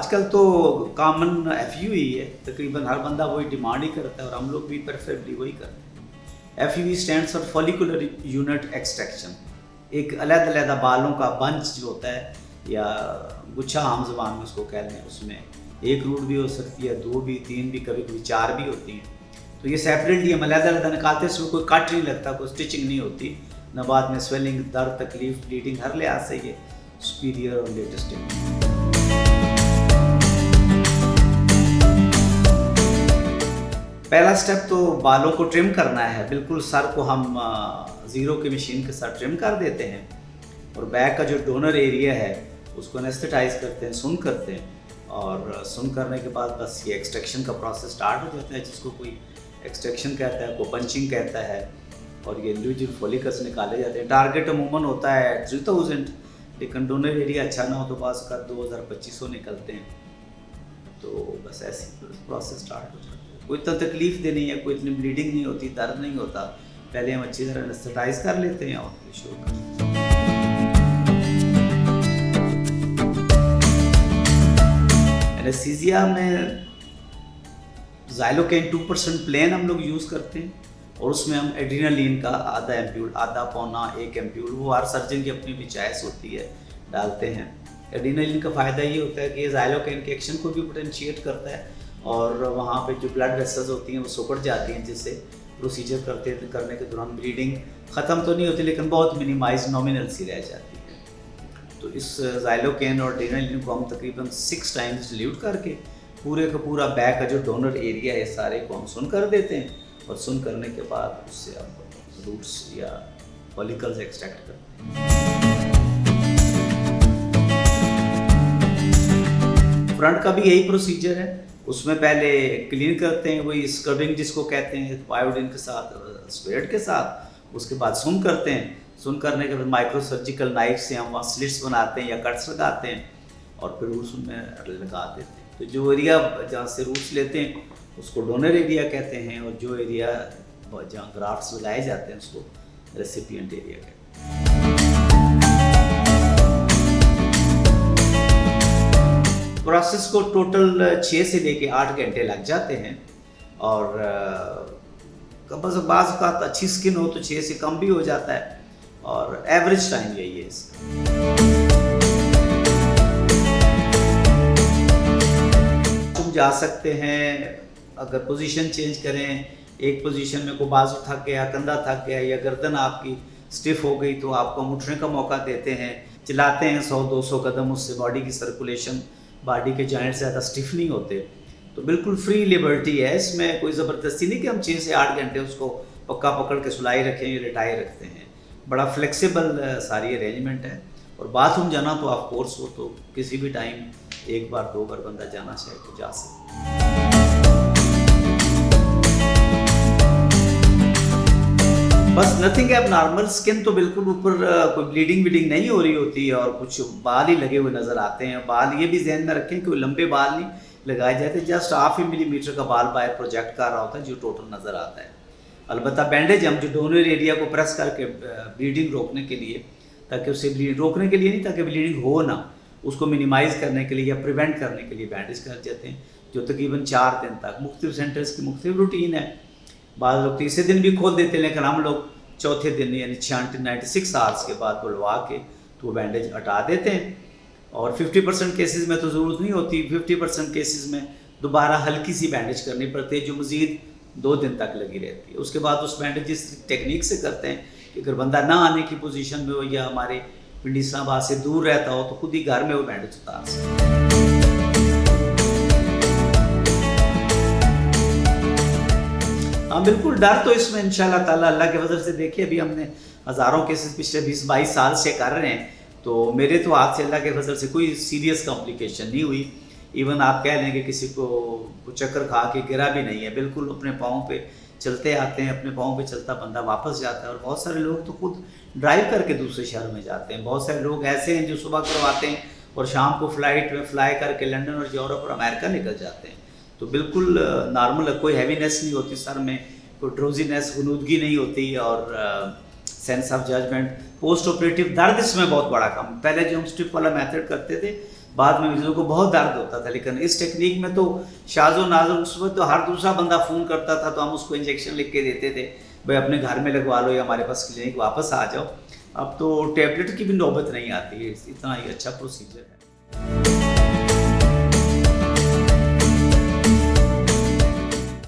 आजकल तो common F ही है, तकरीबन हर बंदा वही डिमांड ही करता है और हम लोग भी प्रेफरेबली वही करते हैं। F stands for follicular unit extraction. एक अलग-अलग बालों का बंच जो होता है या गुच्छा आम ज़बान में उसको कह लें, उसमें एक रूट भी हो सकती है, 2 भी, 3 भी, कभी कभी 4 भी होती हैं। तो ये सेपरेटली हम अलग-अलग निकालते हैं, इसमें कोई कट नहीं लगता, कोई स्टिचिंग नहीं होती, न बाद में स्वेलिंग, दर्द, तकलीफ, ब्लीडिंग, हर लिहाज से ये सुपीरियर और लेटेस्ट है। पहला स्टेप तो बालों को ट्रिम करना है। बिल्कुल सर को हम ज़ीरो की मशीन के साथ ट्रिम कर देते हैं और बैक का जो डोनर एरिया है उसको एनेस्थेटाइज करते हैं, सुन करते हैं, और सुन करने के बाद बस ये एक्सट्रैक्शन का प्रोसेस स्टार्ट हो जाता है, जिसको कोई एक्सट्रैक्शन कहता है, कोई पंचिंग कहता है, और ये इंडिविजुअल फॉलिकल्स निकाले जाते हैं। टारगेट अमूमन होता है 3000, लेकिन डोनर एरिया अच्छा ना हो तो पास का 2000-2500 निकलते हैं। तो बस ऐसी प्रोसेस स्टार्ट हो जाता है। कोई इतना तकलीफ दे नहीं है, कोई इतनी ब्लीडिंग नहीं होती, दर्द नहीं होता। पहले हम अच्छी तरह एनेस्थेटाइज कर लेते हैं और फिर शुरू करते हैं। एनेस्थीसिया में ज़ाइलोकेन 2% प्लेन हम लोग यूज़ करते हैं और उसमें हम एड्रेनालिन का आधा एम्प्यूल, आधा पौना 1 एम्प्यूल, वो हर सर्जन की अपनी भी चॉइस होती है, डालते हैं। एड्रेनालिन का फ़ायदा ये होता है कि ये ज़ाइलोकेन के एक्शन को भी पोटेंशिएट करता है और वहाँ पे जो ब्लड वेसल्स होती हैं वो सिकुड़ जाती हैं, जिससे प्रोसीजर करने के दौरान ब्लीडिंग ख़त्म तो नहीं होती लेकिन बहुत मिनिमाइज, नॉमिनल सी रह जाती है। तो इस ज़ाइलोकेन और एड्रेनालिन को हम तकरीबन 6 टाइम्स डिल्यूट करके पूरे का पूरा बैक का जो डोनर एरिया है सारे को हम सुन कर देते हैं, और सुन करने के बाद उससे आप रूट्स या फॉलिकल्स एक्सट्रैक्ट करते हैं। फ्रंट का भी यही प्रोसीजर है। उसमें पहले क्लीन करते हैं, वही स्क्रबिंग जिसको कहते हैं, आयोडीन के साथ, स्पिरिट के साथ। उसके बाद सुन करते हैं, सुन करने के बाद माइक्रो सर्जिकल नाइफ से हम वहाँ स्लिट्स बनाते हैं या कट्स लगाते हैं और फिर रूट्स उनमें लगा देते हैं। तो जो एरिया जहाँ से रूट्स लेते हैं उसको डोनर एरिया कहते हैं, और जो एरिया जहाँ ग्राफ्ट्स लगाए जाते हैं उसको रेसिपिएंट एरिया कहते हैं। प्रोसेस को टोटल 6 से लेके 8 घंटे लग जाते हैं, और बस बाज़ का अच्छी स्किन हो तो 6 से कम भी हो जाता है, और एवरेज टाइम यही है इसका। तुम जा सकते हैं, अगर पोजीशन चेंज करें, एक पोजीशन में को बाजू थक गया, कंधा थक गया या गर्दन आपकी स्टिफ हो गई तो आपको हम उठने का मौका देते हैं, चलाते हैं 100-200 कदम, उससे बॉडी की सर्कुलेशन, बॉडी के जॉइंट ज़्यादा स्टिफ नहीं होते। तो बिल्कुल फ्री लिबर्टी है इसमें, कोई ज़बरदस्ती नहीं कि हम 6 से 8 घंटे उसको पक्का पकड़ के सुलाई रखें या लिटाए रखते हैं। बड़ा फ्लेक्सिबल सारी अरेंजमेंट है। और बाथरूम जाना तो ऑफ कोर्स हो तो किसी भी टाइम 1 बार 2 बार बंदा जाना चाहे तो जा सकता है। बस नथिंग है, अब नॉर्मल स्किन तो बिल्कुल ऊपर कोई ब्लीडिंग वीडिंग नहीं हो रही होती है और कुछ बाल ही लगे हुए नज़र आते हैं। बाल ये भी ध्यान में रखें कि कोई लंबे बाल नहीं लगाए जाते, जस्ट 0.5 मिलीमीटर का बाल बाहर प्रोजेक्ट कर रहा होता है जो टोटल नज़र आता है। अलबत्ता बैंडेज हम जो डोनर एरिया को प्रेस करके ब्लीडिंग रोकने के लिए, ताकि उससे ब्लीड रोकने के लिए नहीं, ताकि ब्लीडिंग हो ना, उसको मिनिमाइज़ करने के लिए या प्रिवेंट करने के लिए बैंडेज कर देते हैं, जो तकरीबन 4 दिन तक। मुख्तलिफ सेंटर्स की मुख्तलिफ रूटीन है, बाद लोग तीसरे दिन भी खोल देते हैं, लेकिन हम लोग चौथे दिन यानी 96 आवर्स के बाद बुलवा के तो वो बैंडेज हटा देते हैं। और 50% केसेस में तो ज़रूरत नहीं होती, 50% केसेस में दोबारा हल्की सी बैंडेज करनी पड़ती है जो मज़ीद 2 दिन तक लगी रहती है। उसके बाद उस बैंडेज इस टेक्निक से करते हैं कि अगर बंदा ना आने की पोजीशन में हो या हमारे पिंडी इस्लामाबाद से दूर रहता हो तो खुद ही घर में वो बैंडेज उतार सकते हैं। हाँ बिल्कुल, डर तो इसमें इंशाल्लाह ताला अल्लाह के फजल से देखिए, अभी हमने हज़ारों केसेस पिछले 20-22 साल से कर रहे हैं, तो मेरे तो हाथ से अल्लाह के फजल से कोई सीरियस कॉम्प्लिकेशन नहीं हुई। इवन आप कह लें कि किसी को चक्कर खा के गिरा भी नहीं है, बिल्कुल अपने पाँव पे चलते आते हैं, अपने पाँव पे चलता बंदा वापस जाता है। और बहुत सारे लोग तो खुद ड्राइव करके दूसरे शहर में जाते हैं। बहुत सारे लोग ऐसे हैं जो सुबह करवाते हैं और शाम को फ्लाइट में फ्लाई करके लंदन और यूरोप और अमेरिका निकल जाते हैं। तो बिल्कुल नॉर्मल है, कोई हैवीनेस नहीं होती सर में, कोई ड्रोजीनेस, गुनूदगी नहीं होती, और sense of judgement, post operative दर्द इसमें बहुत बड़ा कम। पहले जो हम स्ट्रिप वाला मेथड करते थे, बाद में मरीजों को बहुत दर्द होता था, लेकिन इस टेक्निक में तो शाज़ो नाज़ो उस वक्त तो हर दूसरा बंदा फ़ोन करता था तो हम उसको इंजेक्शन लिख के देते थे, भाई अपने घर में लगवा लो या हमारे पास क्लिनिक वापस आ जाओ। अब तो टैबलेट की भी नौबत नहीं आती है, इतना ही अच्छा प्रोसीजर है।